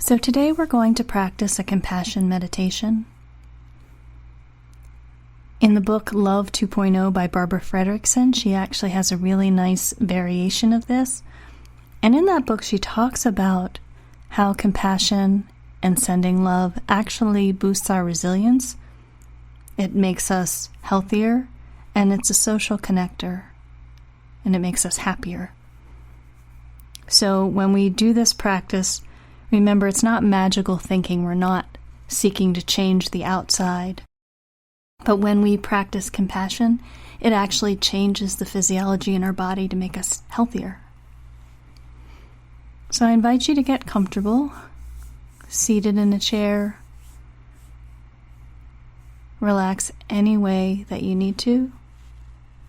So today we're going to practice a compassion meditation. In the book Love 2.0 by Barbara Fredrickson, she actually has a really nice variation of this. And in that book, she talks about how compassion and sending love actually boosts our resilience. It makes us healthier, and it's a social connector, and it makes us happier. So when we do this practice, remember, it's not magical thinking. We're not seeking to change the outside. But when we practice compassion, it actually changes the physiology in our body to make us healthier. So I invite you to get comfortable, seated in a chair. Relax any way that you need to.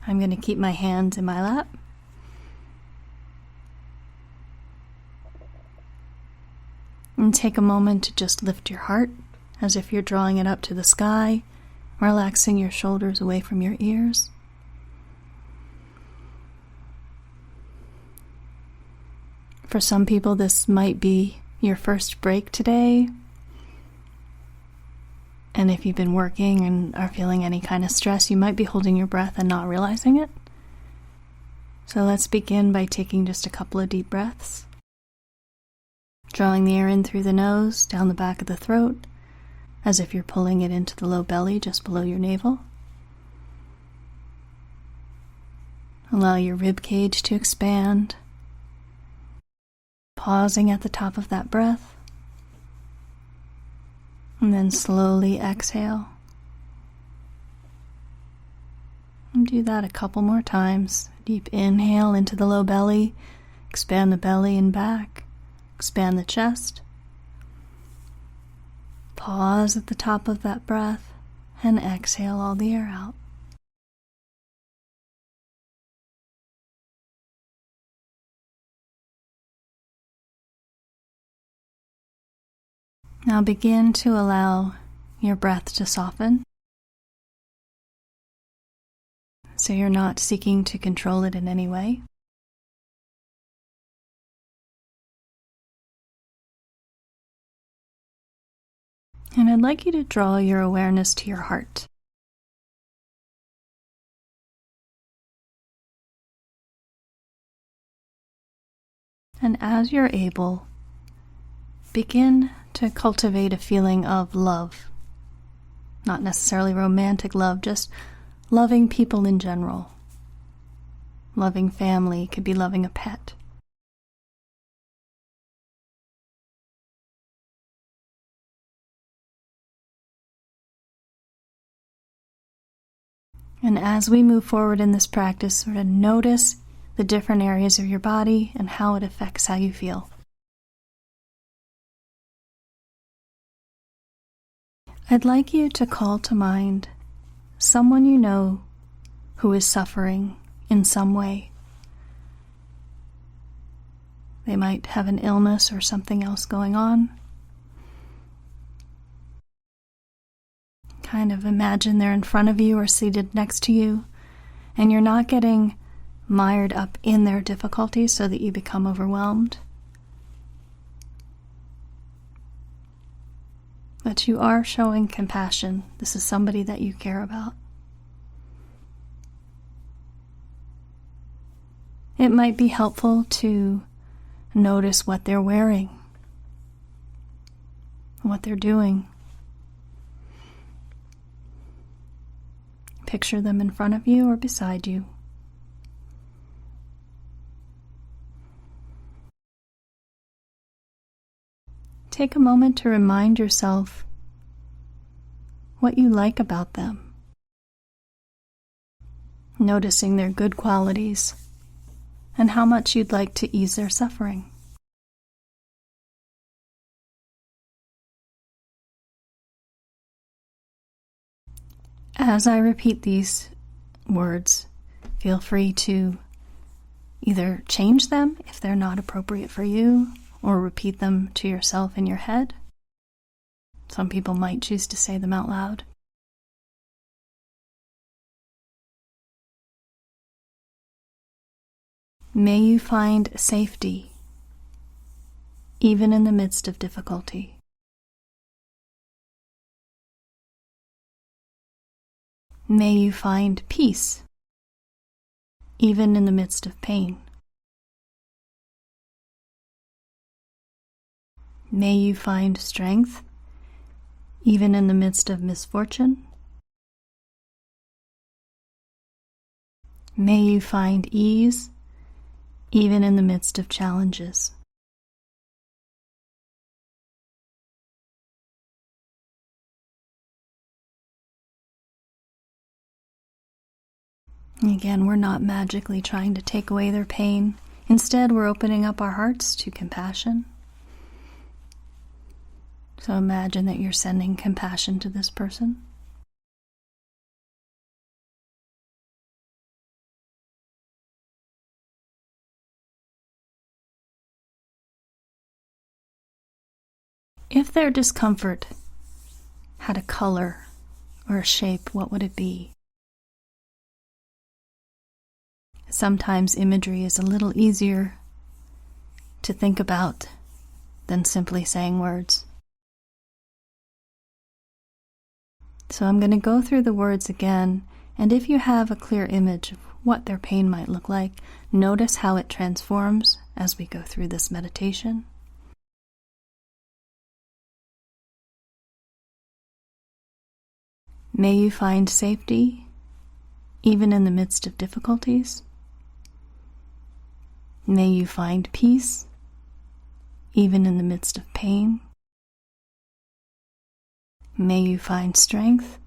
I'm going to keep my hands in my lap. And take a moment to just lift your heart as if you're drawing it up to the sky, relaxing your shoulders away from your ears. For some people, this might be your first break today. And if you've been working and are feeling any kind of stress, you might be holding your breath and not realizing it. So let's begin by taking just a couple of deep breaths. Drawing the air in through the nose, down the back of the throat, as if you're pulling it into the low belly just below your navel. Allow your rib cage to expand. Pausing at the top of that breath. And then slowly exhale. And do that a couple more times. Deep inhale into the low belly. Expand the belly and back. Expand the chest. Pause at the top of that breath and exhale all the air out. Now begin to allow your breath to soften. So you're not seeking to control it in any way. And I'd like you to draw your awareness to your heart. And as you're able, begin to cultivate a feeling of love. Not necessarily romantic love, just loving people in general. Loving family, could be loving a pet. And as we move forward in this practice, sort of notice the different areas of your body and how it affects how you feel. I'd like you to call to mind someone you know who is suffering in some way. They might have an illness or something else going on. Kind of imagine they're in front of you or seated next to you, and you're not getting mired up in their difficulties so that you become overwhelmed. But you are showing compassion. This is somebody that you care about. It might be helpful to notice what they're wearing, what they're doing. Picture them in front of you or beside you. Take a moment to remind yourself what you like about them, noticing their good qualities and how much you'd like to ease their suffering. As I repeat these words, feel free to either change them if they're not appropriate for you, or repeat them to yourself in your head. Some people might choose to say them out loud. May you find safety even in the midst of difficulty. May you find peace, even in the midst of pain. May you find strength, even in the midst of misfortune. May you find ease, even in the midst of challenges. Again, we're not magically trying to take away their pain. Instead, we're opening up our hearts to compassion. So imagine that you're sending compassion to this person. If their discomfort had a color or a shape, what would it be? Sometimes imagery is a little easier to think about than simply saying words. So I'm going to go through the words again, and if you have a clear image of what their pain might look like, notice how it transforms as we go through this meditation. May you find safety, even in the midst of difficulties. May you find peace, even in the midst of pain. May you find strength,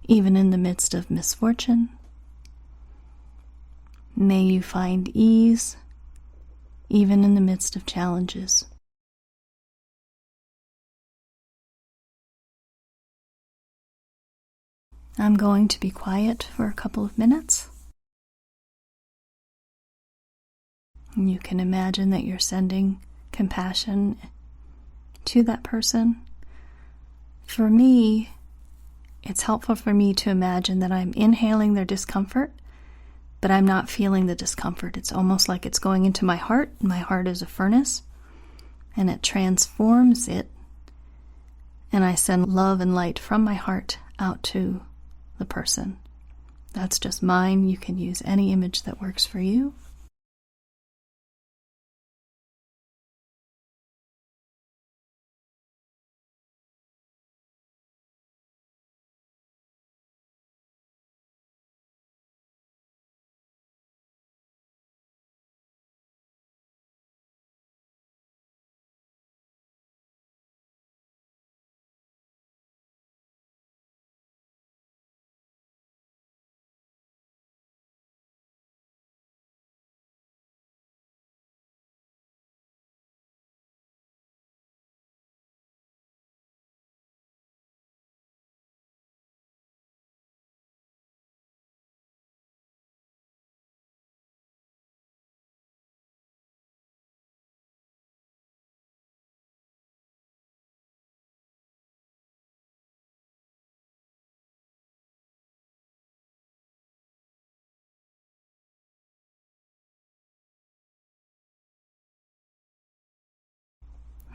even in the midst of misfortune. May you find ease, even in the midst of challenges. I'm going to be quiet for a couple of minutes. You can imagine that you're sending compassion to that person. For me, it's helpful for me to imagine that I'm inhaling their discomfort, but I'm not feeling the discomfort. It's almost like it's going into my heart. My heart is a furnace, and it transforms it, and I send love and light from my heart out to the person. That's just mine. You can use any image that works for you.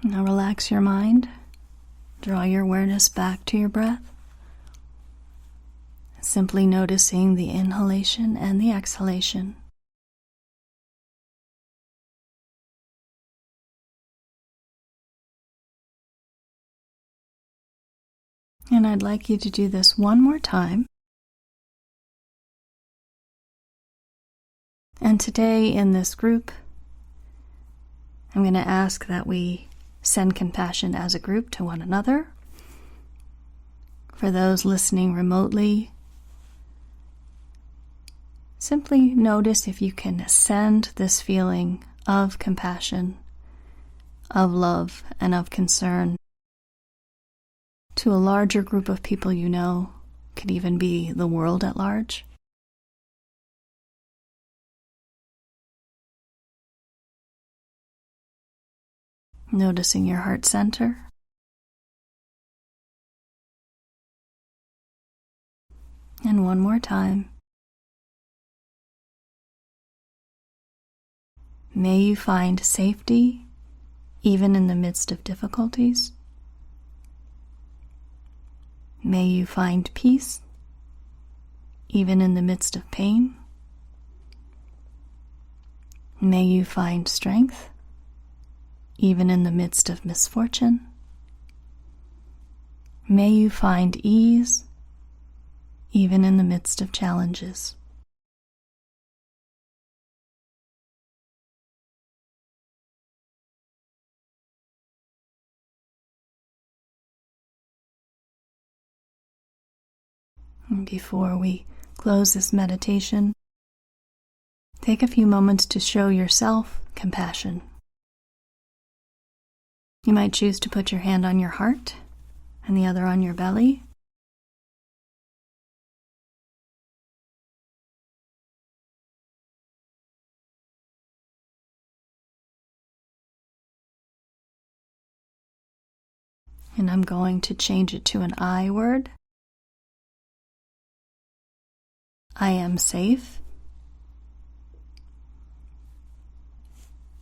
Now relax your mind. Draw your awareness back to your breath. Simply noticing the inhalation and the exhalation. And I'd like you to do this one more time. And today in this group, I'm going to ask that we send compassion as a group to one another. For those listening remotely, simply notice if you can send this feeling of compassion, of love, and of concern to a larger group of people you know, could even be the world at large. Noticing your heart center. And one more time. May you find safety, even in the midst of difficulties. May you find peace, even in the midst of pain. May you find strength, even in the midst of misfortune. May you find ease, even in the midst of challenges. And before we close this meditation, take a few moments to show yourself compassion. You might choose to put your hand on your heart and the other on your belly. And I'm going to change it to an I word. I am safe.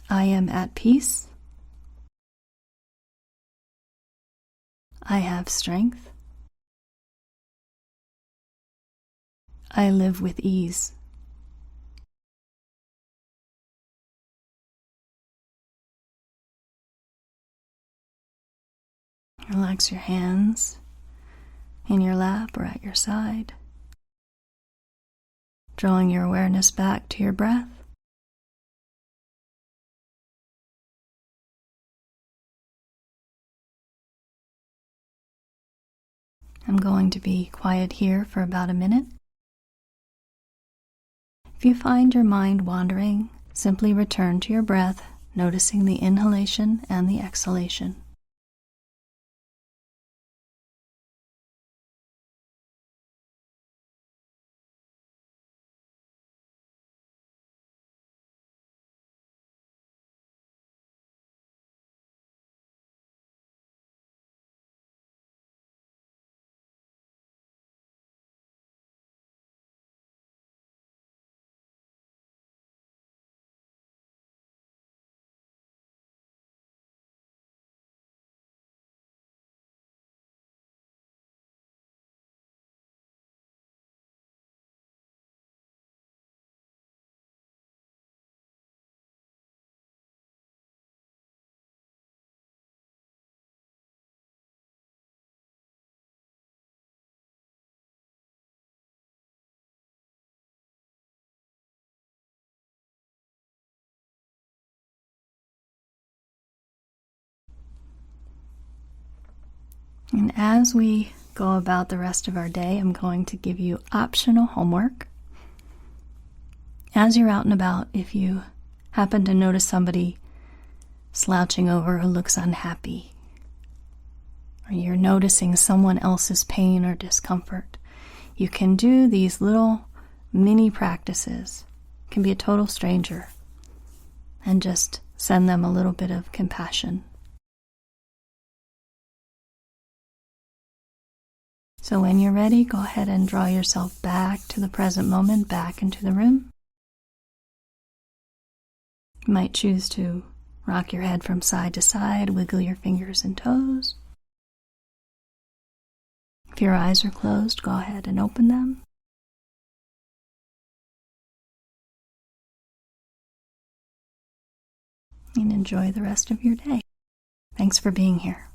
I am at peace. I have strength. I live with ease. Relax your hands in your lap or at your side, drawing your awareness back to your breath. I'm going to be quiet here for about a minute. If you find your mind wandering, simply return to your breath, noticing the inhalation and the exhalation. And as we go about the rest of our day, I'm going to give you optional homework. As you're out and about, if you happen to notice somebody slouching over who looks unhappy, or you're noticing someone else's pain or discomfort, you can do these little mini practices. It can be a total stranger, and just send them a little bit of compassion. So when you're ready, go ahead and draw yourself back to the present moment, back into the room. You might choose to rock your head from side to side, wiggle your fingers and toes. If your eyes are closed, go ahead and open them. And enjoy the rest of your day. Thanks for being here.